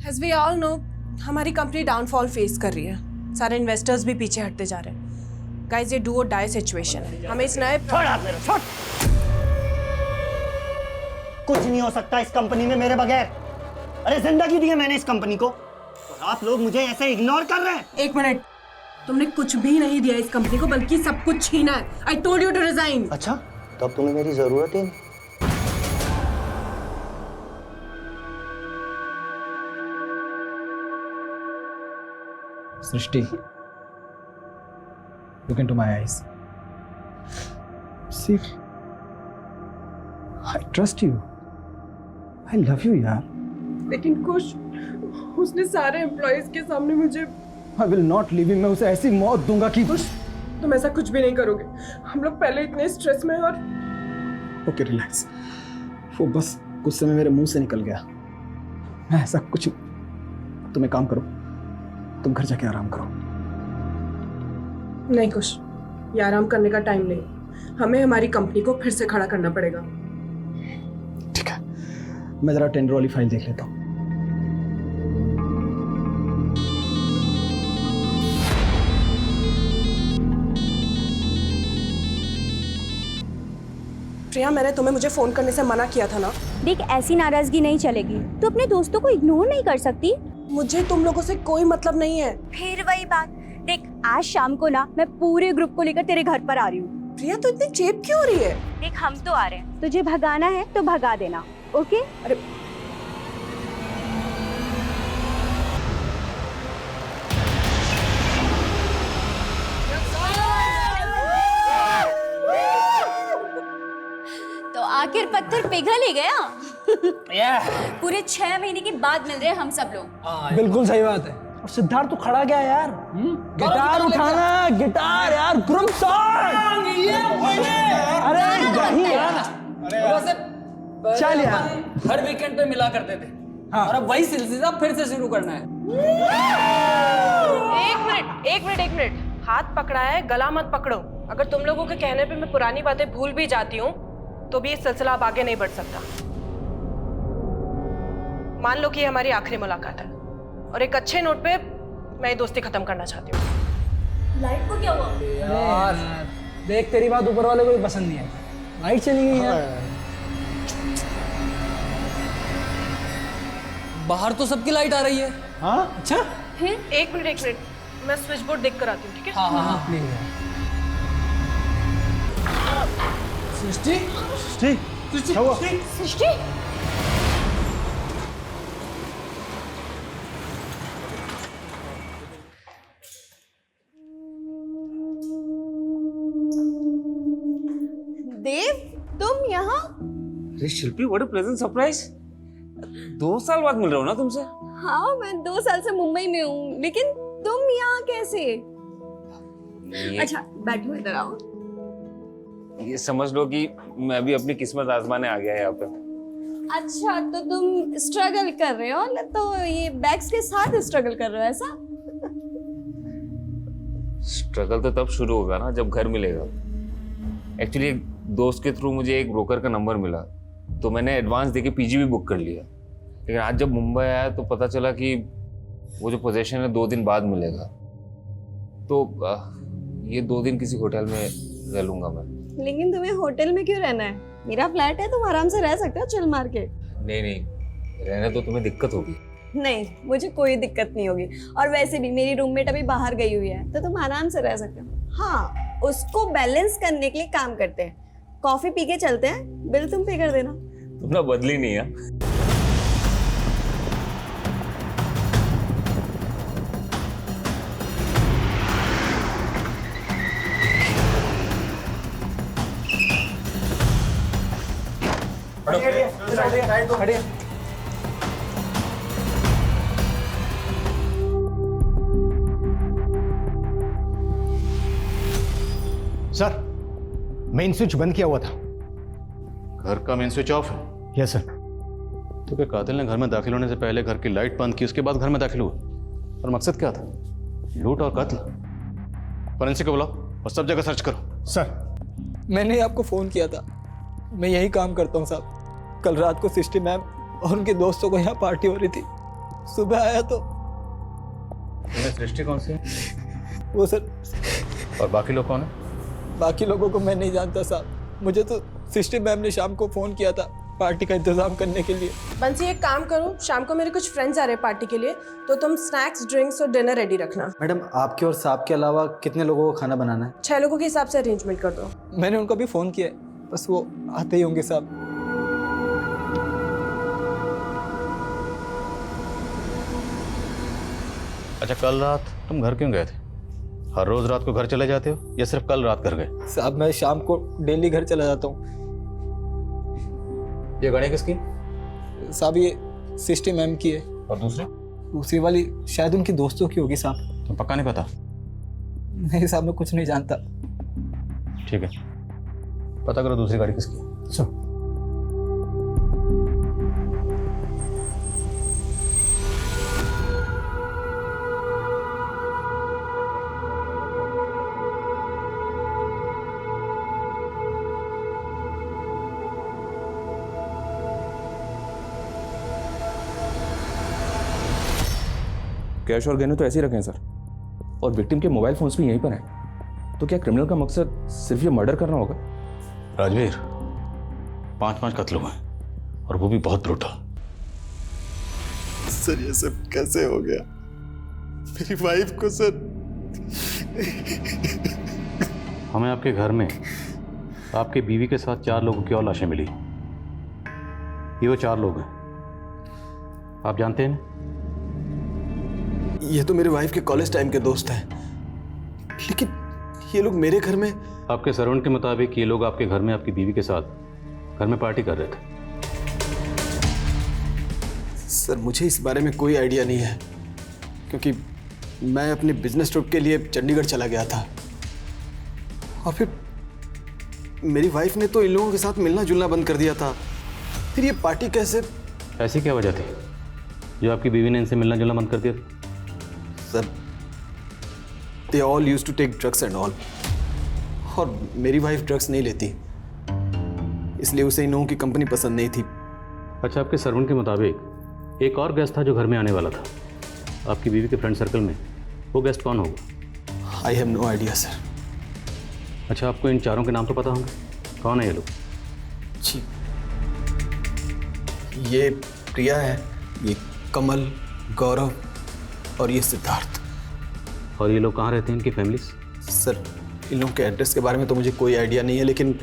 As we all know, हमारी company downfall face कर रही है, सारे इन्वेस्टर्स भी पीछे हटते जा रहे हैं। गाइस, ये डू और डाई सिचुएशन है। हमें इस नए छोड़। कुछ नहीं हो सकता इस कंपनी में मेरे बगैर। अरे जिंदगी दी है मैंने इस कंपनी को और आप लोग मुझे ऐसे इग्नोर कर रहे हैं। एक मिनट, तुमने कुछ भी नहीं दिया इस कंपनी को, बल्कि सब कुछ छीना है। I told you to resign। अच्छा, तो अब तुम्हें मेरी जरूरत ही नहीं। Srishti, look into my eyes. See, I trust you. I love you, यार. लेकिन कुछ उसने सारे एम्प्लॉइज के सामने मुझे I will not leave him. मैं उसे ऐसी मौत दूंगा कि तुम ऐसा कुछ भी नहीं करोगे। हम लोग पहले इतने स्ट्रेस में हैं और ओके रिलैक्स। वो बस गुस्से में मेरे मुंह से निकल गया। मैं ऐसा कुछ, तुम एक काम करो, तुम घर जाके आराम करो। नहीं कुछ, ये आराम करने का टाइम नहीं। हमें हमारी कंपनी को फिर से खड़ा करना पड़ेगा। ठीक है, मैं जरा टेंडर वाली फाइल देख लेता हूँ। प्रिया, मैंने तुम्हें मुझे फोन करने से मना किया था ना। देख, ऐसी नाराजगी नहीं चलेगी। तू अपने दोस्तों को इग्नोर नहीं कर सकती। मुझे तुम लोगों से कोई मतलब नहीं है। फिर वही बात। देख, आज शाम को ना मैं पूरे ग्रुप को लेकर तेरे घर पर आ रही हूँ। प्रिया, तो इतनी चेप क्यों हो रही है? देख, हम तो आ रहे हैं, तुझे भगाना है तो भगा देना, ओके? अरे तो आखिर पत्थर पिघल ही गया। पूरे 6 महीने के बाद मिल रहे हैं हम सब लोग। बिल्कुल सही बात है। और सिद्धार्थ, तू खड़ा गया यार। गिटार उठाना, गिटार यार, ग्रुप सॉन्ग। अरे यही यार। चल यार, हर वीकेंड पे मिला करते थे। हाँ। और अब वही सिलसिला फिर से शुरू करना है। एक मिनट, हाथ पकड़ा है, गला मत पकड़ो। अगर तुम लोगों के कहने पे मैं पुरानी बातें भूल भी जाती हूँ तो भी ये सिलसिला अब आगे नहीं बढ़ सकता। मान लो कि ये हमारी आखिरी मुलाकात है और एक अच्छे नोट पे मैं ये दोस्ती खत्म करना चाहती हूँ। लाइट को क्या हुआ? यार देख, तेरी बात ऊपर वाले को भी पसंद नहीं आई। लाइट चली गई यार। बाहर तो सबकी लाइट आ रही है। हाँ, अच्छा। एक मिनट, मैं स्विच बोर्ड देख कर आती हूँ, ठीक है? हाँ। सृष्टि, क्या हुआ? सृष्टि, देव, तुम यहाँ? अरे शिल्पी, व्हाट अ प्लेजेंट सरप्राइज। 2 साल बाद मिल रहा हूँ ना तुमसे। हाँ, मैं 2 साल से मुंबई में हूँ, लेकिन तुम यहाँ कैसे? अच्छा, बैठो, इधर आओ। ये समझ लो कि मैं भी अपनी किस्मत आजमाने आ गया यहाँ पे। अच्छा, तो तुम स्ट्रगल कर रहे हो ना? तो ये बैग्स के साथ स्ट्रगल कर रहे हो ऐसा? स्ट्रगल तो तब शुरू होगा ना जब घर मिलेगा। एक्चुअली एक दोस्त के थ्रू मुझे एक ब्रोकर का नंबर मिला, तो मैंने एडवांस देके पीजी भी बुक कर लिया। लेकिन आज जब मुंबई आया तो पता चला कि वो जो पोजीशन है 2 दिन बाद मिलेगा। तो ये 2 दिन किसी होटल में रह लूंगा मैं। लेकिन तुम्हें होटल में क्यों रहना है? मेरा फ्लैट है, तुम आराम से रह सकते हो चिल मार के। नहीं, रहने तो तुम्हें दिक्कत होगी। नहीं, मुझे कोई दिक्कत नहीं होगी। और वैसे भी मेरी रूममेट अभी बाहर गई हुई है, तो तुम आराम से रह सकते हो। हाँ, उसको बैलेंस करने के लिए काम करते हैं। कॉफी पी के चलते हैं, बिल तुम पे कर देना। तुम ना बदली नहीं है। सर, मेन स्विच बंद किया हुआ था। घर का मेन स्विच ऑफ है? Yes sir. तो क्या कातिल ने घर में दाखिल होने से पहले घर की लाइट बंद की, उसके बाद घर में दाखिल हुआ? और मकसद क्या था? लूट और कत्ल? फॉरेंसिक को बुलाओ और सब जगह सर्च करो। सर, मैंने ही आपको फोन किया था। मैं यही काम करता हूँ साहब। कल रात को सृष्टि मैम और उनके दोस्तों को यहाँ पार्टी हो रही थी। सुबह आया तो सृष्टि कौन सी है वो सर, और बाकी लोग कौन है? बाकी लोगों को मैं नहीं जानता साहब। मुझे तो सिस्टर मैम ने शाम को फ़ोन किया था पार्टी का इंतज़ाम करने के लिए। बंसी एक काम करो, शाम को मेरे कुछ फ्रेंड्स आ रहे हैं पार्टी के लिए, तो तुम स्नैक्स, ड्रिंक्स और डिनर रेडी रखना। मैडम आपके और साहब के अलावा कितने लोगों को खाना बनाना है? 6 लोगों के हिसाब से अरेंजमेंट कर दो। मैंने उनको भी फ़ोन किया है, बस वो आते ही होंगे साहब। अच्छा, कल रात तुम घर क्यों गए थे? हर रोज रात को घर चले जाते हो या सिर्फ कल रात घर गए? साहब मैं शाम को डेली घर चला जाता हूँ। ये गाड़ी किसकी? साहब ये सिस्टर मैम की है, और दूसरी? दूसरी वाली शायद उनकी दोस्तों की होगी साहब। तुम पक्का नहीं पता? नहीं साहब, मैं कुछ नहीं जानता। ठीक है, पता करो दूसरी गाड़ी किसकी है। चलो। कैश और गहने तो ऐसे ही रखे हैं सर, और विक्टिम के मोबाइल फोन्स भी यहीं पर हैं। तो क्या क्रिमिनल का मकसद सिर्फ ये मर्डर करना होगा? राजवीर, 5 कत्ल हुए और वो भी बहुत ब्रूटल। सर ये सब कैसे हो गया? मेरी वाइफ को सर। हमें आपके घर में आपके बीवी के साथ 4 लोगों की और लाशें मिली। ये वो 4 लोग हैं, आप जानते हैं? ये तो मेरे वाइफ के कॉलेज टाइम के दोस्त हैं, लेकिन ये लोग मेरे घर में। आपके सर्वेंट के मुताबिक ये लोग आपके घर में आपकी बीवी के साथ घर में पार्टी कर रहे थे। सर मुझे इस बारे में कोई आइडिया नहीं है, क्योंकि मैं अपने बिजनेस ट्रिप के लिए चंडीगढ़ चला गया था, और फिर मेरी वाइफ ने तो इन लोगों के साथ मिलना जुलना बंद कर दिया था। फिर ये पार्टी कैसे? ऐसी क्या वजह थी जो आपकी बीवी ने इनसे मिलना जुलना बंद कर दिया? Sir they all used to take drugs and all, और मेरी वाइफ ड्रग्स नहीं लेती, इसलिए उसे इन लोगों की कंपनी पसंद नहीं थी। अच्छा, आपके सर्वेंट के मुताबिक एक और गेस्ट था जो घर में आने वाला था आपकी बीवी के फ्रेंड सर्कल में। वो गेस्ट कौन होगा? I have no idea sir. अच्छा, आपको इन 4 के नाम तो पता होंगे, कौन है ये लोग? जी, ये प्रिया है, ये कमल, गौरव और ये सिद्धार्थ। और ये लोग कहाँ रहते हैं, इनकी फैमिलीज? सर इन लोगों के एड्रेस के बारे में तो मुझे कोई आइडिया नहीं है, लेकिन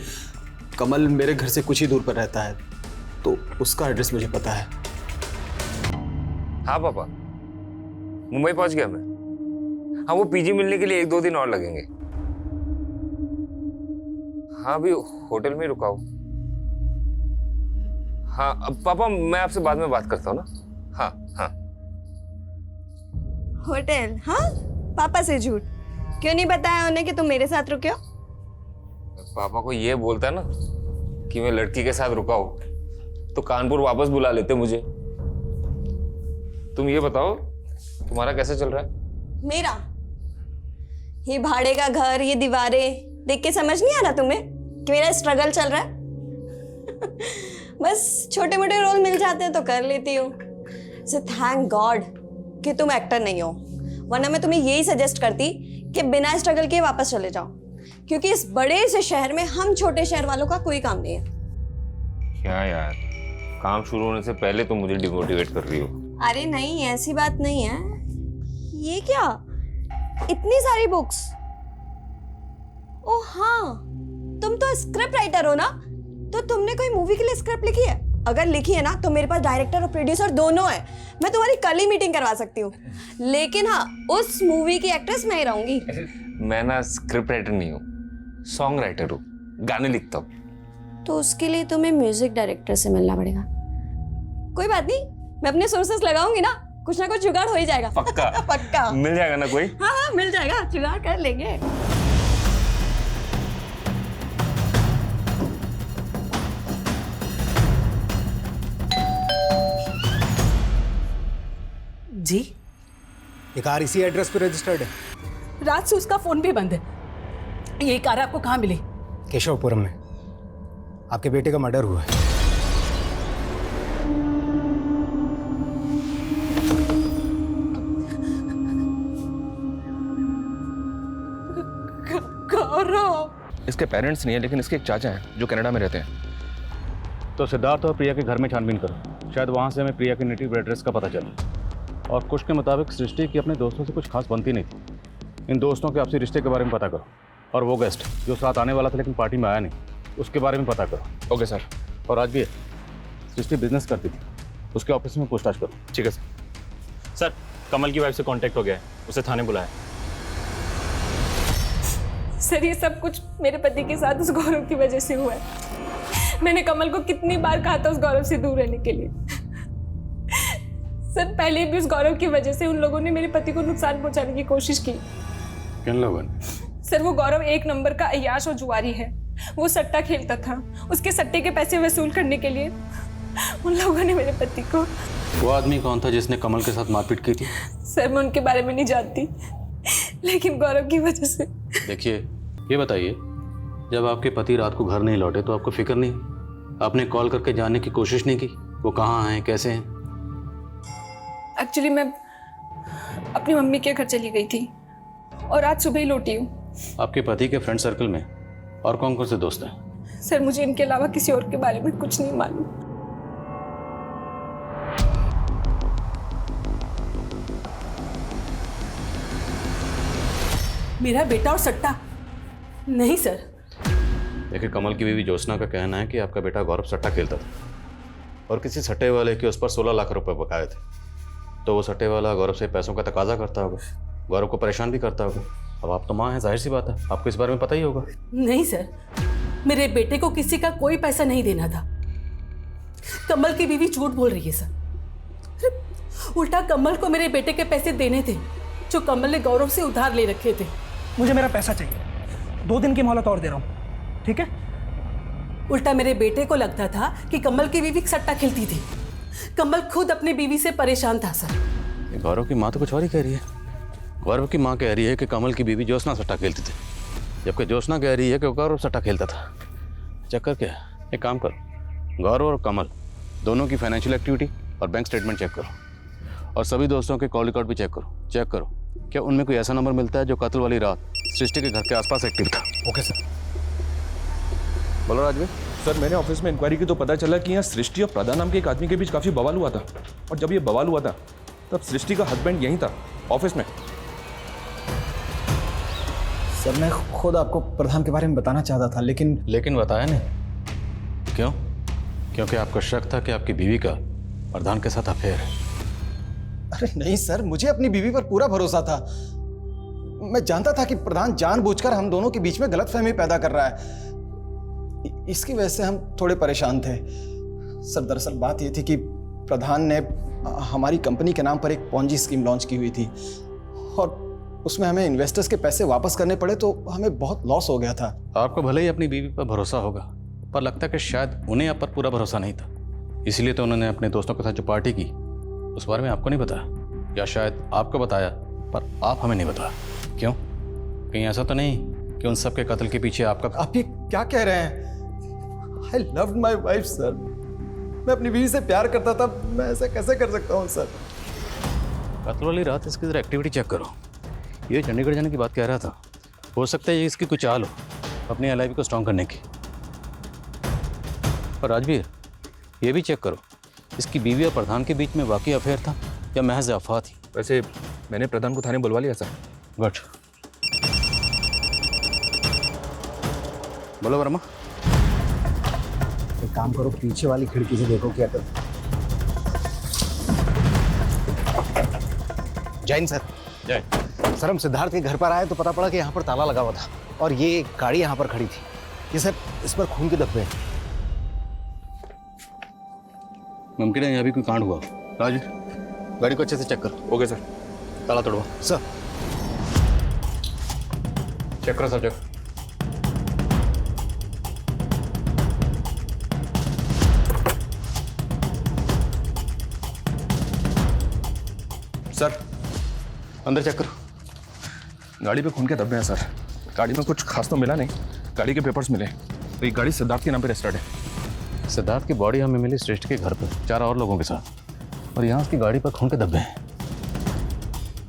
कमल मेरे घर से कुछ ही दूर पर रहता है, तो उसका एड्रेस मुझे पता है। हाँ पापा, मुंबई पहुंच गया मैं। हाँ, वो पीजी मिलने के लिए 1-2 दिन और लगेंगे। हाँ, अभी होटल में रुका हूँ। हाँ अब पापा, मैं आपसे बाद में बात करता हूँ ना। हाँ हाँ। होटल? हाँ, पापा से झूठ क्यों नहीं बताया उन्हें कि तुम मेरे साथ रुके हो? पापा को ये बोलता ना कि मैं लड़की के साथ रुका हूँ तो कानपुर वापस बुला लेते मुझे। तुम ये बताओ, तुम्हारा कैसे चल रहा है? मेरा? ये भाड़े का घर, ये दीवारें देख के समझ नहीं आ रहा तुम्हें कि मेरा स्ट्रगल चल रहा है? बस छोटे मोटे रोल मिल जाते हैं तो कर लेती हूँ। सो थैंक गॉड कि तुम एक्टर नहीं हो, वरना मैं तुम्हें यही सजेस्ट करती कि बिना स्ट्रगल के वापस चले जाओ, क्योंकि इस बड़े से शहर में हम छोटे शहर वालों का कोई काम नहीं है। क्या यार, काम शुरू होने से पहले तुम मुझे डिमोटिवेट कर रही हो। अरे नहीं, ऐसी बात नहीं है। ये क्या, इतनी सारी बुक्स? ओ हाँ, तुम तो स्क्रिप्ट राइटर हो ना, तो तुमने कोई मूवी के लिए स्क्रिप्ट लिखी है? अगर लिखी है ना तो मेरे पास डायरेक्टर और प्रोड्यूसर दोनों है, मैं तुम्हारी कल ही मीटिंग करवा सकती हूँ। लेकिन हाँ, उस मूवी की एक्ट्रेस मैं ही रहूंगी। मैं ना स्क्रिप्ट राइटर नहीं हूँ, सॉन्ग राइटर हूँ, गाने लिखता हूँ। तो उसके लिए तुम्हें म्यूजिक डायरेक्टर से मिलना पड़ेगा। कोई बात नहीं, मैं अपने सोर्सेस लगाऊंगी ना कुछ जुगाड़ हो ही जाएगा। पक्का? पक्का मिल जाएगा ना कोई? हाँ हाँ, मिल जाएगा, जुगाड़ कर लेंगे। जी, ये कार इसी एड्रेस पे रजिस्टर्ड है? रात से उसका फोन भी बंद है। ये कार आपको कहाँ मिली? केशवपुरम में आपके बेटे का मर्डर हुआ है। इसके पेरेंट्स नहीं है, लेकिन इसके एक चाचा हैं जो कनाडा में रहते हैं। तो सिद्धार्थ और प्रिया के घर में छानबीन करो, शायद वहाँ से हमें प्रिया के नेटिव एड्रेस का पता चले। और कुछ के मुताबिक सृष्टि की अपने दोस्तों से कुछ खास बनती नहीं थी। इन दोस्तों के आपसी रिश्ते के बारे में पता करो, और वो गेस्ट जो साथ आने वाला था लेकिन पार्टी में आया नहीं, उसके बारे में पता करो। Okay sir. और आज भी सृष्टि बिजनेस करती थी, उसके ऑफिस में पूछताछ करो। ठीक है सर। सर, कमल की वाइफ से कांटेक्ट हो गया है, उसे थाने बुलाया। सर, ये सब कुछ मेरे पति के साथ उस गौरव की वजह से हुआ है। मैंने कमल को कितनी बार कहा था उस गौरव से दूर रहने के लिए। सर, पहले भी उस गौरव की वजह से उन लोगों ने मेरे पति को नुकसान पहुंचाने की कोशिश की। किन लोगों ने? सर, वो गौरव एक नंबर का अय्याश और जुआरी है। वो सट्टा खेलता था, उसके सट्टे के पैसे वसूल करने के लिए उन लोगों ने मेरे पति को। वो आदमी कौन था जिसने कमल के साथ मारपीट की थी? सर, मैं उनके बारे में नहीं जानती, लेकिन गौरव की वजह से। देखिए, ये बताइए, जब आपके पति रात को घर नहीं लौटे तो आपको फिक्र नहीं? आपने कॉल करके जानने की कोशिश नहीं की वो कहाँ हैं, कैसे हैं? एक्चुअली मैं अपनी मम्मी के घर चली गई थी और आज सुबह ही लौटी हूँ। आपके पति के फ्रेंड सर्कल में और कौन कौन से दोस्त हैं? सर, मुझे इनके अलावा किसी और के बारे में कुछ नहीं मालूम। मेरा बेटा और सट्टा? नहीं सर। देखिए, कमल की बीवी ज्योत्सना का कहना है कि आपका बेटा गौरव सट्टा खेलता था और किसी सट्टे वाले के उस पर 16 लाख रुपए बकाए थे। तो वो सट्टे वाला गौरव से पैसों का तकाजा करता होगा, गौरव को परेशान भी करता होगा। अब आप तो माँ हैं, जाहिर सी बात है आपको इस बारे में पता ही होगा। नहीं सर, मेरे बेटे को किसी का कोई पैसा नहीं देना था। कमल की बीवी झूठ बोल रही है सर। उल्टा कमल को मेरे बेटे के पैसे देने थे जो कमल ने गौरव से उधार ले रखे थे। मुझे मेरा पैसा चाहिए, 2 दिन की मोहलत और दे रहा हूँ, ठीक है? उल्टा मेरे बेटे को लगता था कि कमल की बीवी सट्टा खेलती थी। कमल खुद अपनी बीवी से परेशान था सर। गौरव की माँ तो कुछ और ही कह रही है। गौरव की माँ कह रही है कि कमल की बीवी ज्योत्सना सट्टा खेलती थी, जबकि ज्योत्सना कह रही है कि गौरव सट्टा खेलता था। चक्कर क्या है? एक काम करो, गौरव और कमल दोनों की फाइनेंशियल एक्टिविटी और बैंक स्टेटमेंट चेक करो, और सभी दोस्तों के कॉल रिकॉर्ड भी चेक करो क्या उनमें कोई ऐसा नंबर मिलता है जो कत्ल वाली रात सृष्टि के घर के आसपास एक्टिव था। Okay sir. बोलो राजवीर। सर, मैंने ऑफिस में इंक्वायरी की तो पता चला कि यहाँ सृष्टि और प्रदा नाम के एक आदमी के बीच काफ़ी बवाल हुआ था, और जब ये बवाल हुआ था तब सृष्टि का हस्बैंड यहीं था ऑफिस में। सर, मैं खुद आपको प्रधान के बारे में बताना चाहता था, लेकिन बताया नहीं। क्यों? क्योंकि आपको शक था कि आपकी बीवी का प्रधान के साथ अफेयर है। अरे नहीं सर, मुझे अपनी बीवी पर पूरा भरोसा था। मैं जानता था कि प्रधान जानबूझकर हम दोनों के बीच में गलतफहमी पैदा कर रहा है। इसकी वजह से हम थोड़े परेशान थे। सर, दरअसल बात यह थी कि प्रधान ने हमारी कंपनी के नाम पर एक पॉन्जी स्कीम लॉन्च की हुई थी, और उसमें हमें इन्वेस्टर्स के पैसे वापस करने पड़े तो हमें बहुत लॉस हो गया था। आपको भले ही अपनी बीवी पर भरोसा होगा, पर लगता है कि शायद उन्हें आप पर पूरा भरोसा नहीं था, इसलिए तो उन्होंने अपने दोस्तों के साथ जो पार्टी की उस बारे में आपको नहीं बताया, या शायद आपको बताया पर आप हमें नहीं बताया। क्यों? कहीं ऐसा तो नहीं कि उन सब के कत्ल के पीछे आपका? आप ये क्या कह रहे हैं? I loved my wife, sir. मैं अपनी बीवी से प्यार करता था, मैं ऐसा कैसे कर सकता हूँ सर? कत्ल वाली रात इसकी जरा एक्टिविटी चेक करो। ये चंडीगढ़ जाने की बात कह रहा था, हो सकता है ये इसकी कुछ चाल हो अपनी एलआईबी को स्ट्रॉन्ग करने की। और राजवीर, ये भी चेक करो, इसकी बीवी और प्रधान के बीच में वाकई अफेयर था या महज अफवाह थी? वैसे मैंने प्रधान को थाने बुलवा लिया सर। गुड। बोलो वर्मा। एक काम करो, पीछे वाली खिड़की से देखो क्या करो। जैन सर। जय। सर, हम सिद्धार्थ के घर पर आए तो पता पड़ा कि यहाँ पर ताला लगा हुआ था, और ये गाड़ी यहाँ पर खड़ी थी। ये सर, इस पर खून के धब्बे हैं। मुमकिन है यहाँ भी कोई कांड हुआ। राजू, गाड़ी को अच्छे से चेक करो। Okay sir. ताला तोड़वा। सर। चेक करो सर, चेक। सर, अंदर चेक करो। गाड़ी पे खून के धब्बे हैं सर। गाड़ी में कुछ खास तो मिला नहीं, गाड़ी के पेपर्स मिले। तो ये गाड़ी सिद्धार्थ के नाम पे रजिस्टर्ड है। सिद्धार्थ की बॉडी हमें मिली सृष्टि के घर पर 4 और लोगों के साथ, और यहाँ उसकी गाड़ी पर खून के धब्बे हैं।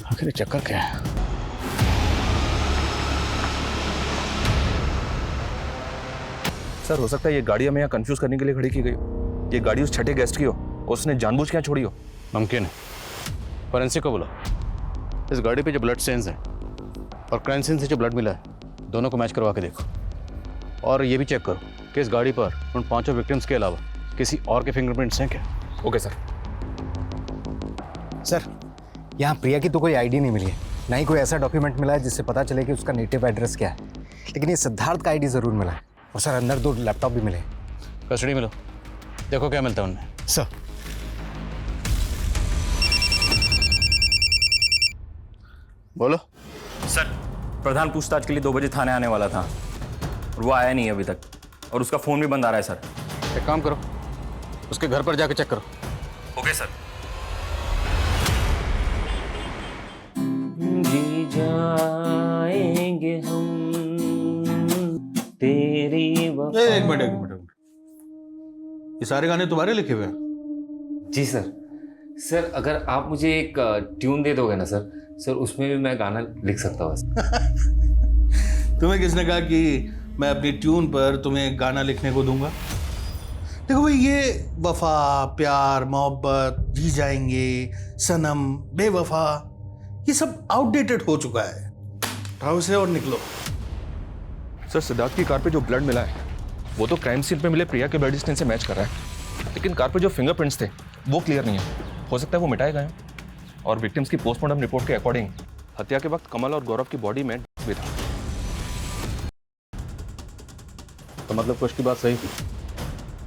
आखिर चक्कर क्या है? सर हो सकता है ये गाड़ी हमें यहाँ कंफ्यूज करने के लिए खड़ी की गई हो। ये गाड़ी उस छठे गेस्ट की हो, उसने जानबूझ के यहाँ छोड़ी हो। मुमकिन है। फॉरेंसिक को बोलो, इस गाड़ी पे जो ब्लड स्टेन्स हैं और क्राइम सीन से जो ब्लड मिला है दोनों को मैच करवा के देखो। और ये भी चेक करो कि इस गाड़ी पर उन 5 विक्टिम्स के अलावा किसी और के फिंगरप्रिंट्स हैं क्या। Okay sir. सर, यहाँ प्रिया की तो कोई आईडी नहीं मिली है, ना ही कोई ऐसा डॉक्यूमेंट मिला है जिससे पता चले कि उसका नेटिव एड्रेस क्या है। लेकिन ये सिद्धार्थ का आईडी ज़रूर मिला है। और सर अंदर 2 लैपटॉप भी मिले। कस्टडी में लो, देखो क्या मिलता है उनमें। सर, बोलो। सर, प्रधान पूछताछ के लिए 2 बजे थाने आने वाला था और वो आया नहीं अभी तक, और उसका फ़ोन भी बंद आ रहा है सर। एक काम करो, उसके घर पर जाके चेक करो। Okay sir. जी जाएंगे हम तेरी वफा। एक मिनट, ये सारे गाने तुम्हारे लिखे हुए हैं? जी सर। सर अगर आप मुझे एक ट्यून दे दोगे ना सर, उसमें भी मैं गाना लिख सकता हूँ। तुम्हें किसने कहा कि मैं अपनी ट्यून पर तुम्हें गाना लिखने को दूंगा? देखो भाई, ये वफा, प्यार, मोहब्बत, जी जाएंगे, सनम, बेवफा, ये सब आउटडेटेड हो चुका है। उठाओ इसे और निकलो। सर सिद्धार्थ की कार पे जो ब्लड मिला है वो तो क्राइम सीन पे मिले प्रिया के ब्लड स्टेन से मैच कर रहा है, लेकिन कार पे जो फिंगरप्रिंट्स थे वो क्लियर नहीं है। हो सकता है वो मिटाए गए हैं। और विक्टिम्स की पोस्टमार्टम रिपोर्ट के अकॉर्डिंग हत्या के वक्त कमल और गौरव की बॉडी में भी था। तो मतलब कुछ की बात सही थी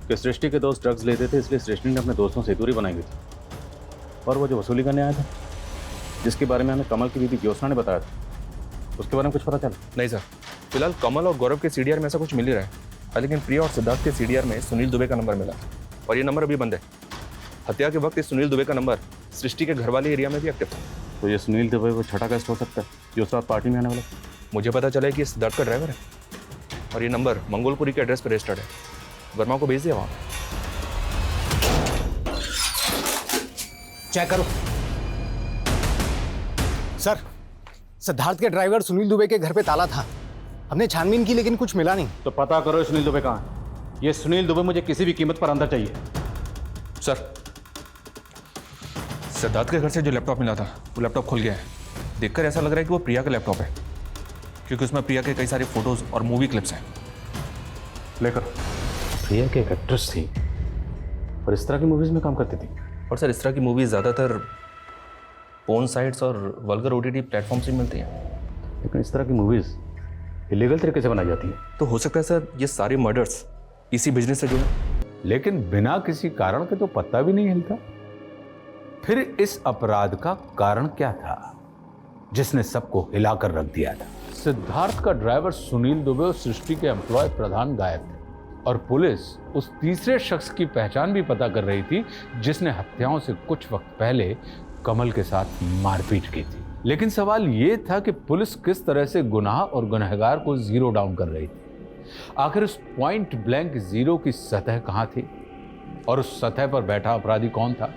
कि सृष्टि के दोस्त ड्रग्स लेते थे, इसलिए सृष्टि ने अपने दोस्तों से दूरी बनाई हुई थी। और वो जो वसूली करने आया था, जिसके बारे में हमें कमल की बीवी ज्योत्सना ने बताया था, उसके बारे में कुछ पता चला? नहीं सर, फिलहाल कमल और गौरव के सीडीआर में ऐसा कुछ मिल ही रहा है, लेकिन प्रिया और सिद्धार्थ के सीडीआर में सुनील दुबे का नंबर मिला और ये नंबर अभी बंद है। हत्या के वक्त इस सुनील दुबे का नंबर सृष्टि के घर वाले एरिया में भी एक्टिव था। तो ये सुनील दुबे वो छठा गेस्ट हो सकता है जो उस रात पार्टी में आने वाला? मुझे पता चला है कि ये सिद्धार्थ का ड्राइवर है और ये नंबर मंगोलपुरी के एड्रेस पर रजिस्टर्ड है। वर्मा को भेज दिया वहाँ। चेक करो। सर, सिद्धार्थ के ड्राइवर सुनील दुबे के घर पे ताला था। हमने छानबीन की लेकिन कुछ मिला नहीं। तो पता करो सुनील दुबे कहाँ है। ये सुनील दुबे मुझे किसी भी कीमत पर अंदर चाहिए। सर, सिद्धार्थ के घर से जो लैपटॉप मिला था वो लैपटॉप खुल गया है। देखकर ऐसा लग रहा है कि वो प्रिया का लैपटॉप है, क्योंकि उसमें प्रिया के कई सारे फोटोज और मूवी क्लिप्स हैं। लेकर प्रिया की एक एक्ट्रेस थी और इस तरह की मूवीज में काम करती थी। और सर इस तरह की मूवीज ज़्यादातर पोर्न साइट्स और वल्गर ओटीटी प्लेटफॉर्म से मिलती हैं। लेकिन इस तरह की मूवीज इलीगल तरीके से बनाई जाती है। तो हो सकता है सर ये सारे मर्डर्स इसी बिजनेस से जुड़े। लेकिन बिना किसी कारण के तो पत्ता भी नहीं हिलता। फिर इस अपराध का कारण क्या था जिसने सबको हिलाकर रख दिया था? सिद्धार्थ का ड्राइवर सुनील दुबे और सृष्टि के एम्प्लॉय प्रधान गायब थे और पुलिस उस तीसरे शख्स की पहचान भी पता कर रही थी जिसने हत्याओं से कुछ वक्त पहले कमल के साथ मारपीट की थी। लेकिन सवाल यह था कि पुलिस किस तरह से गुनाह और गुनहगार को जीरो डाउन कर रही थी। आखिर उस पॉइंट ब्लैंक जीरो की सतह कहां थी और उस सतह पर बैठा अपराधी कौन था?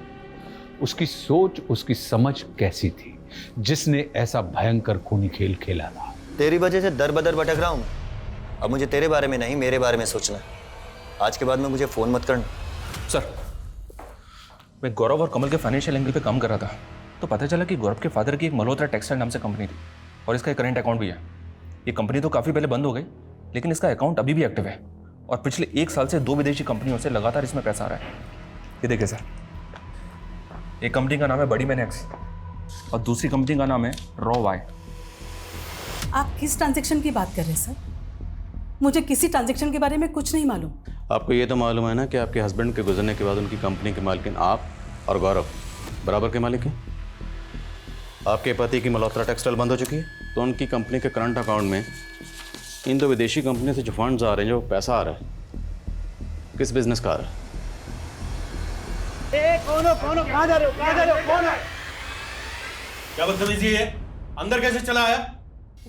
उसकी सोच, उसकी समझ कैसी थी जिसने ऐसा भयंकर खूनी खेल खेला था? तेरी वजह से दर बदर भटक रहा हूं मैं। अब मुझे तेरे बारे में नहीं, मेरे बारे में सोचना है। आज के बाद में मुझे फोन मत करना। सर, मैं गौरव और कमल के फाइनेंशियल एंगल पे काम कर रहा था तो पता चला कि गौरव के फादर की एक मल्होत्रा टेक्सटाइल नाम से कंपनी थी और इसका एक करेंट अकाउंट भी है। ये कंपनी तो काफ़ी पहले बंद हो गई, लेकिन इसका अकाउंट अभी भी एक्टिव है और पिछले 1 साल से 2 विदेशी कंपनियों से लगातार इसमें पैसा आ रहा है। ये देखिए सर, एक कंपनी का नाम है बड़ी मैन एक्स और दूसरी कंपनी का नाम है रॉ वाई। आप किस ट्रांजैक्शन की बात कर रहे हैं सर? मुझे किसी ट्रांजैक्शन के बारे में कुछ नहीं मालूम। आपको ये तो मालूम है ना कि आपके हस्बैंड के गुजरने के बाद उनकी कंपनी के मालिकिन आप और गौरव बराबर के मालिक हैं। आपके पति की मल्होत्रा टेक्सटाइल बंद हो चुकी है तो उनकी कंपनी के करंट अकाउंट में इन 2 विदेशी कंपनी से जो फंड्स आ रहे हैं, जो पैसा आ रहा है, किस बिजनेस का आ रहा है? कौन कहाँ जा रहे हो? कौन है? क्या बदतमीजी है? अंदर कैसे चला आया?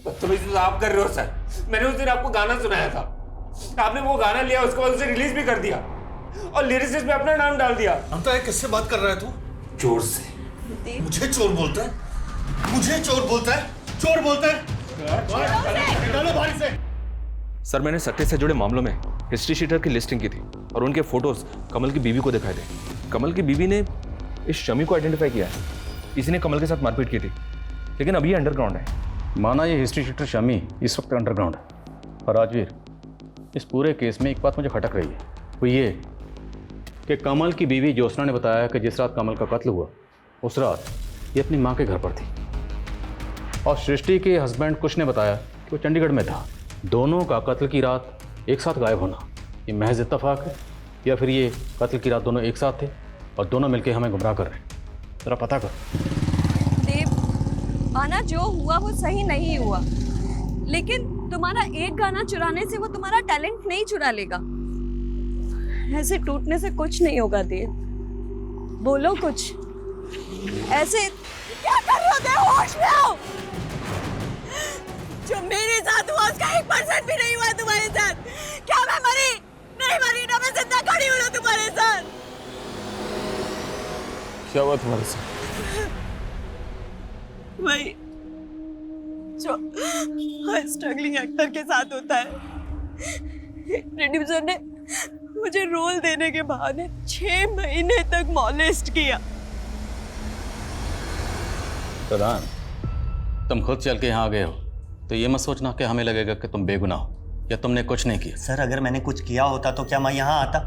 बदतमीजी तो आप कर रहे हो सर। मैंने उस दिन आपको गाना सुनाया था, आपने वो गाना लिया, उसके बाद उसे रिलीज भी कर दिया और लिरिसिस्ट में अपना नाम डाल दिया। हम तो किससे बात कर रहा है तू? चोर से। मुझे चोर बोलता है? मुझे चोर बोलता है? डालो भारी से। सर, मैंने सट्टे से जुड़े मामलों में हिस्ट्री शीटर की लिस्टिंग की थी और उनके फोटोज कमल की बीवी को दिखाए थे। कमल की बीवी ने इस शमी को आइडेंटिफाई किया है, इसी ने कमल के साथ मारपीट की थी, लेकिन अभी ये अंडरग्राउंड है। माना ये हिस्ट्री शीटर शमी इस वक्त अंडरग्राउंड है, और राजवीर इस पूरे केस में एक बात मुझे खटक रही है, वो ये कि कमल की बीवी ज्योत्सना ने बताया कि जिस रात कमल का कत्ल हुआ उस रात ये अपनी माँ के घर पर थी, और सृष्टि के हस्बैंड कुश ने बताया कि वो चंडीगढ़ में था। दोनों का कत्ल की रात एक साथ गायब होना ये महज इत्तेफाक है, या फिर ये कत्ल की रात दोनों एक साथ थे और दोनों मिलकर हमें गुमराह कर रहे हैं? जरा पता कर। देव, आना जो हुआ वो सही नहीं हुआ, लेकिन तुम्हारा एक गाना चुराने से वो तुम्हारा टैलेंट नहीं चुरा लेगा। ऐसे टूटने से कुछ नहीं होगा देव, बोलो कुछ। ऐसे क्या कर रहे हो देव? होश में आओ। जो मेरे साथ हुआ उसका 1% भी नहीं हुआ तुम्हारे साथ। क्या मैं मरी? नहीं मरी ना, मैं जिंदा खड़ी हूँ ना तुम्हारे साथ। क्या हुआ तुम्हारे साथ? वही जो हर स्ट्रगलिंग एक्टर के साथ होता है। प्रोड्यूसर ने मुझे रोल देने के बहाने 6 महीने तक मॉलेस्ट किया। प्रधान, तुम खुद चल के यहाँ आ गए हो तो ये मत सोचना कि हमें लगेगा कि तुम बेगुनाह हो या तुमने कुछ नहीं किया। सर, अगर मैंने कुछ किया होता तो क्या मैं यहाँ आता?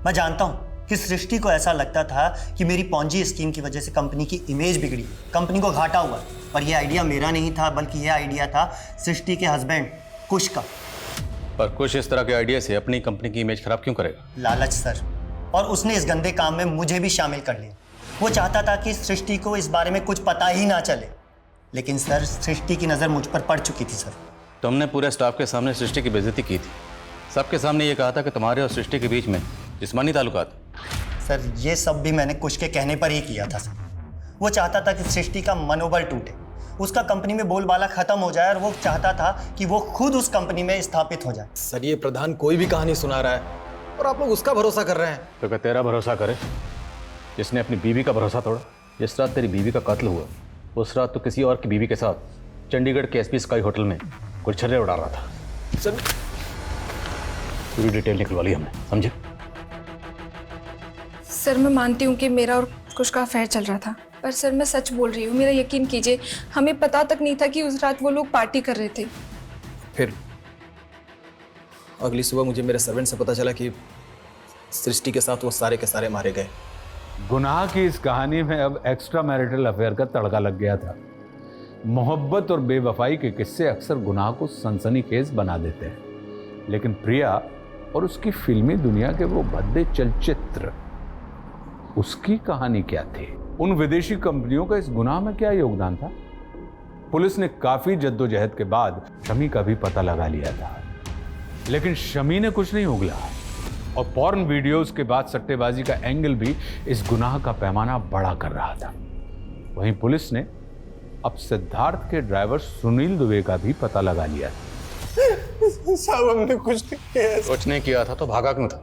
मैं जानता हूँ कि सृष्टि को ऐसा लगता था कि मेरी पॉन्जी स्कीम की वजह से कंपनी की इमेज बिगड़ी, कंपनी को घाटा हुआ, पर यह आइडिया मेरा नहीं था, बल्कि यह आइडिया था सृष्टि के हस्बैंड कुश का। पर कुछ इस तरह के आइडिया से अपनी कंपनी की इमेज खराब क्यों करेगा? लालच सर, और उसने इस गंदे काम में मुझे भी शामिल कर लिया। वो चाहता था कि सृष्टि को इस बारे में कुछ पता ही ना चले, लेकिन सर सृष्टि की नज़र मुझ पर पड़ चुकी थी। सर, तुमने पूरे स्टाफ के सामने सृष्टि की बेइज्जती की थी, सबके सामने ये कहा था कि तुम्हारे और सृष्टि के बीच में जिस्मानी ताल्लुकात। सर, ये सब भी मैंने कुश के कहने पर ही किया था। सर, वो चाहता था कि सृष्टि का मनोबल टूटे, उसका कंपनी में बोलबाला खत्म हो जाए, और वो चाहता था कि वो खुद उस कंपनी में स्थापित हो जाए। सर, ये प्रधान कोई भी कहानी सुना रहा है और आप लोग उसका भरोसा कर रहे हैं। तो क्या तेरा भरोसा करे जिसने अपनी बीवी का भरोसा तोड़ा? जिस रात तेरी बीवी का कत्ल हुआ उस रात तो किसी और की बीवी के साथ चंडीगढ़ के एसपी स्काई होटल में गुलछर्रे उड़ा रहा था। सर, पूरी डिटेल निकलवा ली हमने, समझे? सर, मैं मानती हूँ कि मेरा और कुश का अफेयर चल रहा था, पर सर मैं सच बोल रही हूँ, मेरा यकीन कीजिए, हमें पता तक नहीं था कि उस रात वो लोग पार्टी कर रहे थे। फिर अगली सुबह मुझे मेरे सर्वेंट से पता चला कि सृष्टि के साथ वो सारे के सारे मारे गए। गुनाह की इस कहानी में अब एक्स्ट्रा मैरिटल अफेयर का तड़का लग गया था। मोहब्बत और बेवफाई के किस्से अक्सर गुनाह को सनसनीखेज बना देते हैं, लेकिन प्रिया और उसकी फिल्मी दुनिया के वो भद्दे चलचित्र, उसकी कहानी क्या थी? उन विदेशी कंपनियों का इस गुनाह में क्या योगदान था? पुलिस ने काफी जद्दोजहद के बाद शमी का भी पता लगा लिया था, लेकिन शमी ने कुछ नहीं उगला, और पॉर्न वीडियोस के बाद सट्टेबाजी का एंगल भी इस गुनाह का पैमाना बड़ा कर रहा था। वहीं पुलिस ने अब सिद्धार्थ के ड्राइवर सुनील दुबे का भी पता लगा लिया था। साहब, हमने कुछ नहीं किया। कुछ नहीं किया था तो भागा क्यों था?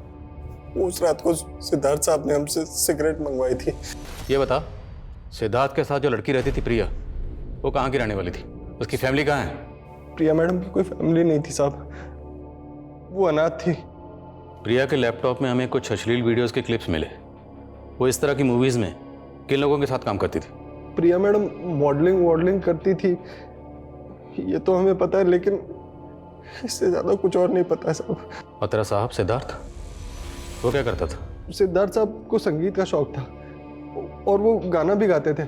उस रात को सिद्धार्थ साहब ने हमसे सिगरेट मंगवाई थी। ये बता, सिद्धार्थ के साथ जो लड़की रहती थी प्रिया, वो कहाँ की रहने वाली थी? उसकी फैमिली कहाँ है? प्रिया मैडम की कोई फैमिली नहीं थी साहब, वो अनाथ थी। प्रिया के लैपटॉप में हमें कुछ अश्लील वीडियोस के क्लिप्स मिले। वो इस तरह की मूवीज में किन लोगों के साथ काम करती थी? प्रिया मैडम मॉडलिंग करती थी, ये तो हमें पता है, लेकिन इससे ज्यादा कुछ और नहीं पता है साहब। और तेरा साहब सिद्धार्थ, वो क्या करता था? सिद्धार्थ साहब को संगीत का शौक था और वो गाना भी गाते थे।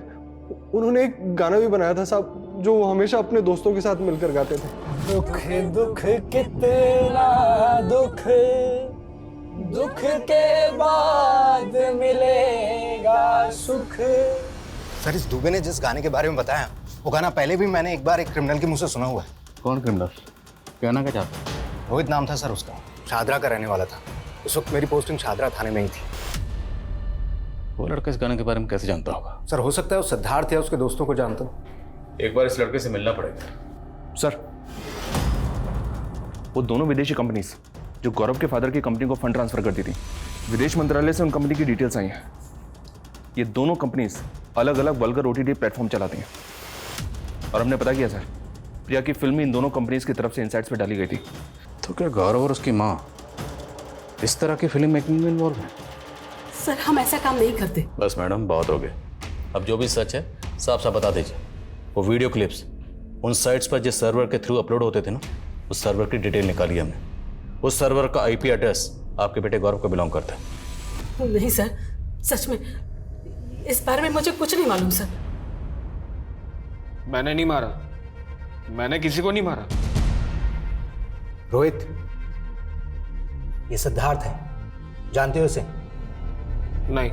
उन्होंने एक गाना भी बनाया था साहब, जो वो हमेशा अपने दोस्तों के साथ मिलकर गाते थे। दुख दुख कितना दुख, दुख के बाद मिलेगा सुख। सर, इस दुबे ने जिस गाने के बारे में बताया, वो गाना पहले भी मैंने एक बार एक क्रिमिनल के मुंह से सुना हुआ है। कौन क्रिमिनल? कहना क्या चाहता? रोहित नाम था सर उसका, शादरा का रहने वाला था। उस वक्त मेरी पोस्टिंग शादरा थाने में ही थी। वो लड़का इस गाने के बारे में कैसे जानता होगा? सर, हो सकता है वो सिद्धार्थ या उसके दोस्तों को जानता हो। एक बार इस लड़के से मिलना पड़ेगा। सर, वो दोनों विदेशी कंपनीज जो गौरव के फादर की कंपनी को फंड ट्रांसफर करती थी, विदेश मंत्रालय से उन कंपनी की डिटेल्स आई हैं। ये दोनों कंपनीज अलग अलग वल्गर OTT प्लेटफॉर्म चलाती हैं, और हमने पता किया सर, प्रिया की फिल्म इन दोनों कंपनीज की तरफ से इनसाइट्स पे डाली गई थी। तो क्या गौरव और उसकी माँ इस तरह की फिल्म मेकिंग में इन्वॉल्व है? सर हम ऐसा काम नहीं करते। बस मैडम, बहुत हो गए। अब जो भी सच है साफ साफ बता दीजिए। वो वीडियो क्लिप्स उन साइट्स पर जिस सर्वर के थ्रू अपलोड होते थे ना, उस सर्वर की डिटेल निकाली हमने। उस सर्वर का आईपी एड्रेस आपके बेटे गौरव को बिलोंग करता है। नहीं सर, सच में इस बारे में मुझे कुछ नहीं मालूम सर। मैंने नहीं मारा, मैंने किसी को नहीं मारा। रोहित, ये सिद्धार्थ है, जानते हो उसे? नहीं।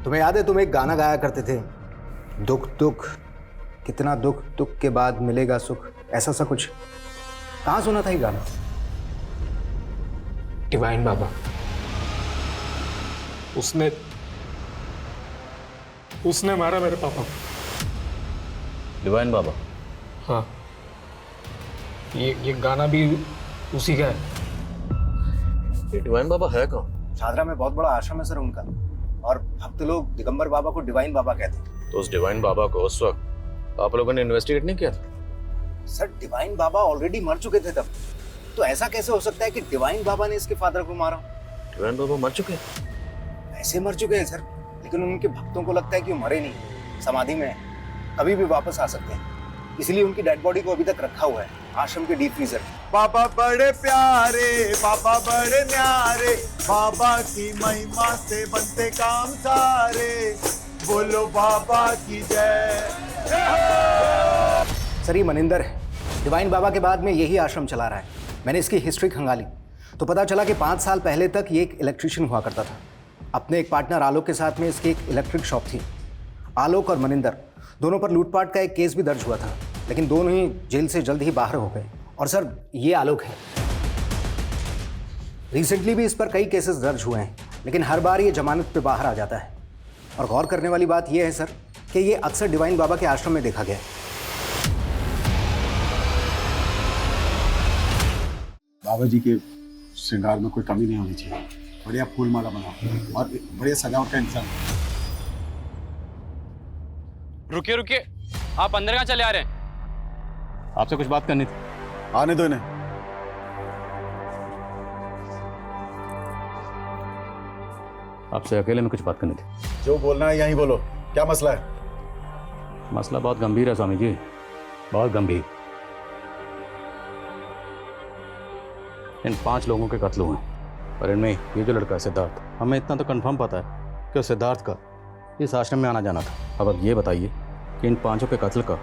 तुम्हें याद है तुम एक गाना गाया करते थे, दुख दुख कितना दुख, दुख के बाद मिलेगा सुख, ऐसा सा कुछ? कहाँ सुना था ये गाना? डिवाइन बाबा। उसने मारा मेरे पापा को। डिवाइन बाबा? हाँ, ये गाना भी उसी का है। ये डिवाइन बाबा है कौन? शादरा में बहुत बड़ा आश्रम है सर उनका, और भक्त लोग दिगंबर बाबा को डिवाइन बाबा कहते हैं। तो उस डिवाइन बाबा को उस वक्त आप लोगों ने इन्वेस्टिगेट नहीं किया था? सर डिवाइन बाबा ऑलरेडी मर चुके थे तब, तो ऐसा कैसे हो सकता है कि डिवाइन बाबा ने इसके फादर को मारा? डिवाइन बाबा मर चुके हैं? ऐसे मर चुके हैं सर, लेकिन उनके भक्तों को लगता है कि वो मरे नहीं, समाधि में है, कभी भी वापस आ सकते हैं, इसलिए उनकी डेड बॉडी को अभी तक रखा हुआ है आश्रम के डीप फ्रीजर में। बाबा बड़े प्यारे, बाबा बड़े न्यारे, बाबा की महिमा से बनते काम सारे, बोलो बाबा की जय। सर ये मनिंदर है, डिवाइन बाबा के बाद में यही आश्रम चला रहा है। मैंने इसकी हिस्ट्री खंगाली तो पता चला कि 5 साल पहले तक ये एक इलेक्ट्रिशियन हुआ करता था। अपने एक पार्टनर आलोक के साथ में इसकी एक इलेक्ट्रिक शॉप थी। आलोक और मनिंदर दोनों पर लूटपाट का एक केस भी दर्ज हुआ था, लेकिन दोनों ही जेल से जल्द ही बाहर हो गए। और सर ये आलोक है, रिसेंटली भी इस पर कई केसेस दर्ज हुए हैं, लेकिन हर बार ये जमानत पे बाहर आ जाता है। और गौर करने वाली बात यह है सर कि ये अक्सर डिवाइन बाबा के आश्रम में देखा गया है। बाबा जी के श्रृंगार में कोई कमी नहीं होनी चाहिए। बढ़िया फूल माला बनाओ और बढ़िया सजावट का इंतजाम। रुकिए रुकिए, आप अंदर कहाँ चले आ रहे हैं? आपसे कुछ बात करनी थी। आने दो इन्हें। आपसे अकेले में कुछ बात करनी थी। जो बोलना है यहीं बोलो, क्या मसला है? मसला बहुत गंभीर है स्वामी जी, बहुत गंभीर। इन 5 लोगों के कत्ल हुए और इनमें ये जो लड़का है सिद्धार्थ, हमें इतना तो कंफर्म पता है कि सिद्धार्थ का इस आश्रम में आना जाना था। अब ये बताइए कि इन 5 के कत्ल का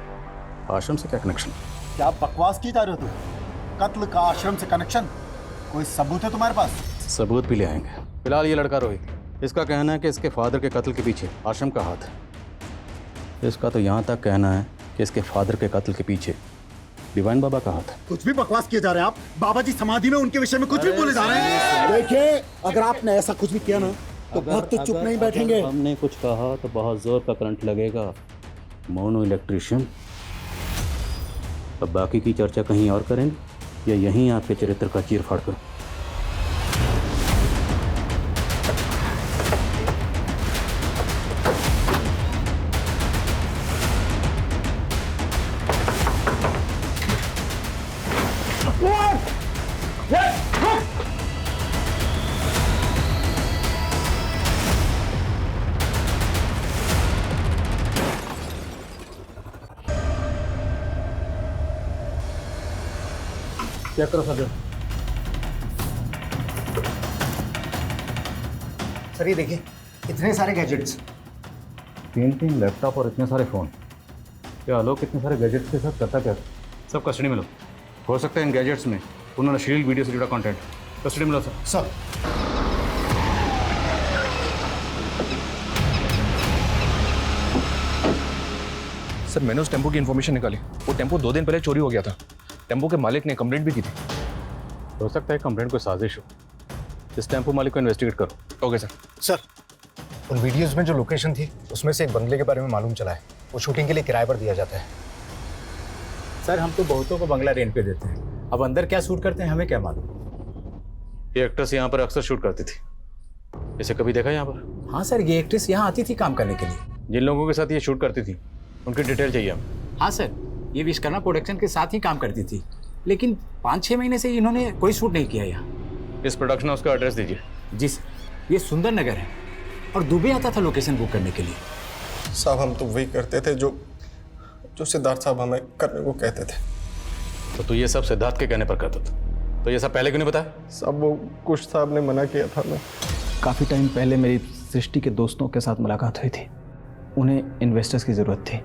आश्रम से क्या कनेक्शन? क्या आप बकवास की जा रहे हो? तुम कत्ल का आश्रम से कनेक्शन? कोई सबूत है तुम्हारे पास? सबूत भी ले आएंगे। फिलहाल ये लड़का रोहित, इसका कहना है कि इसके फादर के कत्ल के पीछे आश्रम का हाथ है। इसका तो यहाँ तक कहना है कि इसके फादर के कत्ल के पीछे डिवाइन बाबा का हाथ है। कुछ भी बकवास किए जा रहे हैं आप। बाबा जी समाधि में उनके विषय में कुछ भी बोले जा रहे हैं। देखिए, अगर आपने ऐसा कुछ भी किया ना तो भक्त चुप नहीं बैठेंगे। हमने कुछ कहा तो बहुत जोर का करंट लगेगा। Mono electrician. अब बाकी की चर्चा कहीं और करेंगे या यहीं आपके चरित्र का चीर फाड़ कर? चेक करो सर। सर ये देखिए, इतने सारे गैजेट्स, 3 लैपटॉप और इतने सारे फ़ोन। क्या आलोक इतने सारे गैजेट्स के साथ करता क्या? सब कस्टडी में लो। हो सकता है इन गैजेट्स में उन्होंने अश्लील वीडियो से जुड़ा कंटेंट। कस्टडी में लो सर। सर सर मैंने उस टेम्पो की इन्फॉर्मेशन निकाली। वो टेम्पो 2 दिन पहले चोरी हो गया था। टेम्पो के मालिक ने कंप्लेंट भी की थी। हो सकता है कंप्लेंट कोई साजिश हो। इस टेम्पो मालिक को इन्वेस्टिगेट करो। Okay sir. सर उन वीडियोस में जो लोकेशन थी उसमें से एक बंगले के बारे में मालूम चला है। वो शूटिंग के लिए किराए पर दिया जाता है। सर हम तो बहुतों को बंगला रेंट पे देते हैं, अब अंदर क्या शूट करते हैं हमें क्या मालूम। ये एक्ट्रेस यहाँ पर अक्सर शूट करती थी। इसे कभी देखा यहाँ पर? हाँ सर, ये एक्ट्रेस यहाँ आती थी काम करने के लिए। जिन लोगों के साथ ये शूट करती थी उनकी डिटेल चाहिए हमें। हाँ सर, ये विश्वकर्मा प्रोडक्शन के साथ ही काम करती थी, लेकिन 5-6 महीने से इन्होंने कोई शूट नहीं किया यहाँ। इस प्रोडक्शन हाउस का एड्रेस दीजिए। जी सर, ये सुंदर नगर है और दुबे आता था लोकेशन बुक करने के लिए। साहब हम तो वही करते थे जो सिद्धार्थ साहब हमें करने को कहते थे। तो तू ये सब सिद्धार्थ के कहने पर करता था, तो ये सब पहले क्यों नहीं बताया? साहब वो कुछ साहब ने मना किया था। मैं काफ़ी टाइम पहले मेरी सृष्टि के दोस्तों के साथ मुलाकात हुई थी। उन्हें इन्वेस्टर्स की ज़रूरत थी।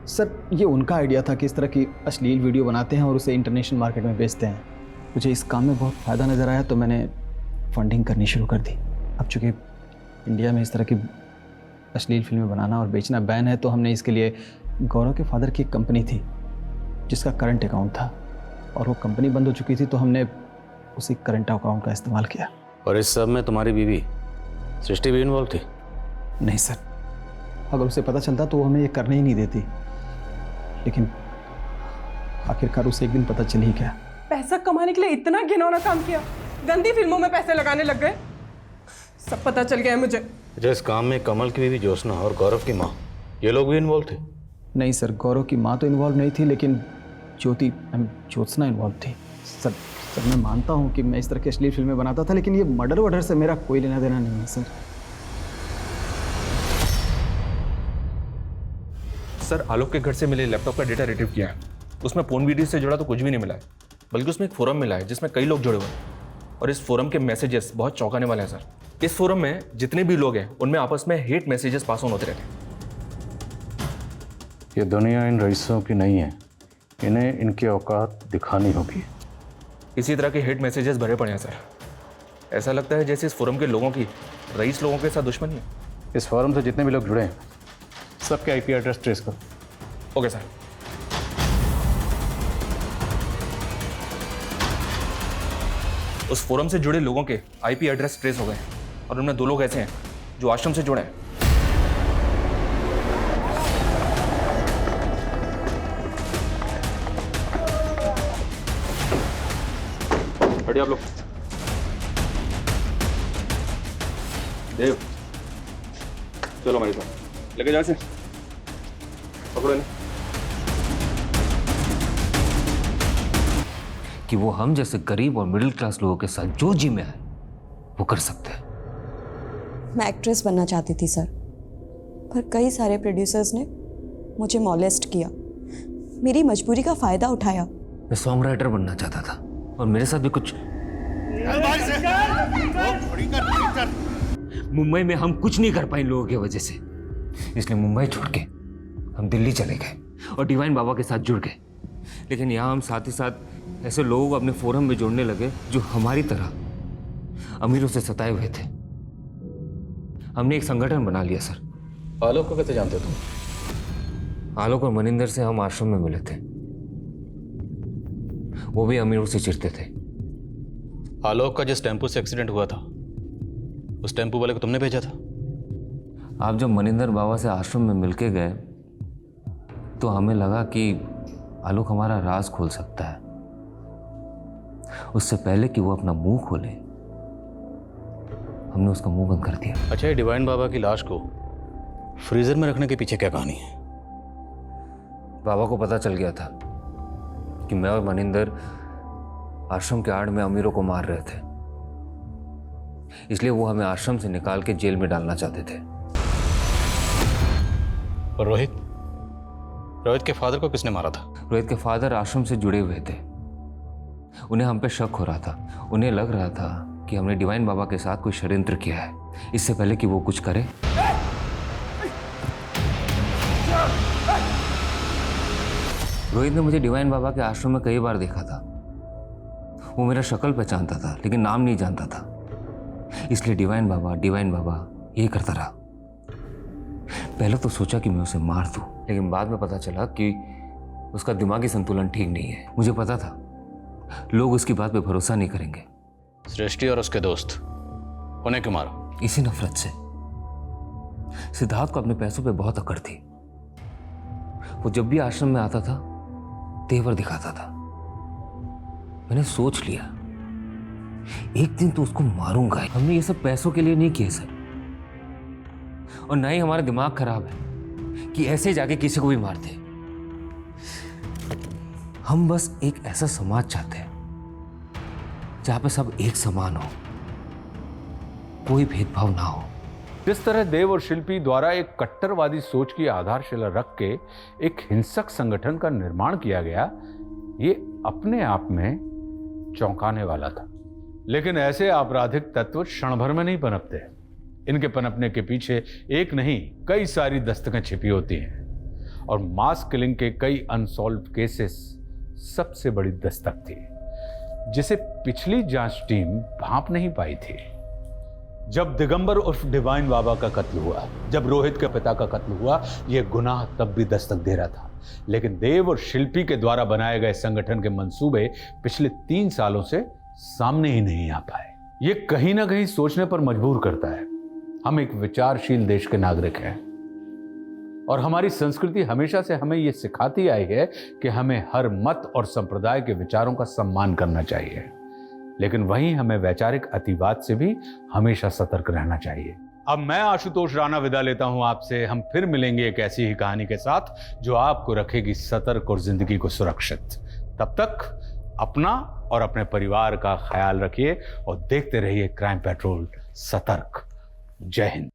सर ये उनका आइडिया था कि इस तरह की अश्लील वीडियो बनाते हैं और उसे इंटरनेशनल मार्केट में बेचते हैं। मुझे इस काम में बहुत फ़ायदा नज़र आया तो मैंने फंडिंग करनी शुरू कर दी। अब चूँकि इंडिया में इस तरह की अश्लील फिल्में बनाना और बेचना बैन है, तो हमने इसके लिए गौरव के फादर की एक कंपनी थी जिसका करंट अकाउंट था, और वो कंपनी बंद हो चुकी थी, तो हमने उसी करंट अकाउंट का इस्तेमाल किया। और इस सब में तुम्हारी बीवी सृष्टि भी इन्वॉल्व थी? नहीं सर, अगर उसे पता चलता तो वो हमें ये करने ही नहीं देती, लेकिन आखिरकार उसे एक दिन पता चल ही गया। पैसा कमाने के लिए इतना घिनौना काम किया, गंदी फिल्मों में पैसे लगाने लग गए, सब पता चल गया है मुझे। अच्छा, इस काम में कमल की बीवी ज्योत्सना और गौरव की माँ, ये लोग भी इन्वॉल्व थे? नहीं सर, गौरव की माँ तो इन्वॉल्व नहीं थी, लेकिन ज्योत्सना इन्वॉल्व थी। सर मैं मानता हूँ कि मैं इस तरह की अश्लील फिल्में बनाता था, लेकिन ये मर्डर वर्डर से मेरा कोई लेना देना नहीं है सर। सर आलोक के घर से मिले लैपटॉप का डेटा रिट्रीव किया है। उसमें फोन वीडियो से जुड़ा तो कुछ भी नहीं मिला है, बल्कि उसमें एक फोरम मिला है जिसमें कई लोग जुड़े हुए हैं, और इस फोरम के मैसेजेस बहुत चौंकाने वाले हैं सर। इस फोरम में जितने भी लोग हैं उनमें आपस में हेट मैसेजेस पास ऑन होते रहते हैं। ये दुनिया इन रईसों की नहीं है, इन्हें इनकी औकात दिखानी होगी। इसी तरह के हेट मैसेजेस भरे पड़े हैं सर। ऐसा लगता है जैसे इस फोरम के लोगों की रईस लोगों के साथ दुश्मनी है। इस फोरम से जितने भी लोग जुड़े हैं सबके आईपी एड्रेस ट्रेस करो। Okay sir. उस फोरम से जुड़े लोगों के आईपी एड्रेस ट्रेस हो गए, और उनमें 2 लोग ऐसे हैं जो आश्रम से जुड़े हैं। बढ़िया आप लोग। देव चलो हमारे साथ, लेके जाओ इसे, पकड़ो इन्हें। कि वो हम जैसे गरीब और मिडिल क्लास लोगों के साथ जो जी में आए वो कर सकते हैं। मैं एक्ट्रेस बनना चाहती थी सर, पर कई सारे प्रोड्यूसर्स ने मुझे मॉलेस्ट किया, मेरी मजबूरी का फ़ायदा उठाया। मैं सॉन्ग राइटर बनना चाहता था, और मेरे साथ भी कुछ। मुंबई में हम कुछ नहीं कर पाए इन लोगों की वजह से, इसलिए मुंबई छोड़ के हम दिल्ली चले गए और डिवाइन बाबा के साथ जुड़ गए। लेकिन यहाँ हम साथ ही साथ ऐसे लोगों को अपने फोरम में जोड़ने लगे जो हमारी तरह अमीरों से सताए हुए थे। हमने एक संगठन बना लिया सर। आलोक को कैसे जानते हो तुम? आलोक और मनिंदर से हम आश्रम में मिले थे, वो भी अमीरों से चिढ़ते थे। आलोक का जिस टेम्पो से एक्सीडेंट हुआ था, उस टेम्पो वाले को तुमने भेजा था? आप जब मनिंदर बाबा से आश्रम में मिलके गए तो हमें लगा कि आलोक हमारा राज खोल सकता है। उससे पहले कि वो अपना मुंह खोले, हमने उसका मुंह बंद कर दिया। अच्छा, ये डिवाइन बाबा की लाश को फ्रीजर में रखने के पीछे क्या कहानी है? बाबा को पता चल गया था कि मैं और मनिंदर आश्रम के आड़ में अमीरों को मार रहे थे, इसलिए वो हमें आश्रम से निकाल के जेल में डालना चाहते थे। और रोहित के फादर को किसने मारा था? रोहित के फादर आश्रम से जुड़े हुए थे, उन्हें हम पे शक हो रहा था। उन्हें लग रहा था कि हमने डिवाइन बाबा के साथ कोई षड्यंत्र किया है, इससे पहले कि वो कुछ करे। रोहित ने मुझे डिवाइन बाबा के आश्रम में कई बार देखा था। वो मेरा शक्ल पहचानता था लेकिन नाम नहीं जानता था, इसलिए डिवाइन बाबा यही करता रहा। पहले तो सोचा कि मैं उसे मार दूं, लेकिन बाद में पता चला कि उसका दिमागी संतुलन ठीक नहीं है। मुझे पता था लोग उसकी बात पे भरोसा नहीं करेंगे। सृष्टि और उसके दोस्त उन्हें क्यों मारा? इसी नफरत से। सिद्धार्थ को अपने पैसों पे बहुत अकड़ थी। वो जब भी आश्रम में आता था तेवर दिखाता था। मैंने सोच लिया एक दिन तो उसको मारूंगा। हमने ये सब पैसों के लिए नहीं किए सर, और ना ही हमारा दिमाग खराब है कि ऐसे जाके किसी को भी मारते। हम बस एक ऐसा समाज चाहते हैं जहां पे सब एक समान हो, कोई भेदभाव ना हो। जिस तरह देव और शिल्पी द्वारा एक कट्टरवादी सोच की आधारशिला रख के एक हिंसक संगठन का निर्माण किया गया, ये अपने आप में चौंकाने वाला था। लेकिन ऐसे आपराधिक तत्व क्षण भर में नहीं पनपते। इनके पनपने के पीछे एक नहीं कई सारी दस्तकें छिपी होती हैं, और मास किलिंग के कई अनसॉल्व्ड केसेस सबसे बड़ी दस्तक थी, जिसे पिछली जांच टीम भांप नहीं पाई थी। जब दिगंबर उर्फ डिवाइन बाबा का कत्ल हुआ, जब रोहित के पिता का कत्ल हुआ, यह गुनाह तब भी दस्तक दे रहा था। लेकिन देव और शिल्पी के द्वारा बनाए गए संगठन के मंसूबे पिछले 3 सालों से सामने ही नहीं आ पाए। यह कहीं ना कहीं सोचने पर मजबूर करता है। हम एक विचारशील देश के नागरिक हैं, और हमारी संस्कृति हमेशा से हमें यह सिखाती आई है कि हमें हर मत और संप्रदाय के विचारों का सम्मान करना चाहिए। लेकिन वहीं हमें वैचारिक अतिवाद से भी हमेशा सतर्क रहना चाहिए। अब मैं आशुतोष राणा विदा लेता हूं आपसे। हम फिर मिलेंगे एक ऐसी ही कहानी के साथ जो आपको रखेगी सतर्क और जिंदगी को सुरक्षित। तब तक अपना और अपने परिवार का ख्याल रखिए और देखते रहिए क्राइम पेट्रोल सतर्क। जय हिंद।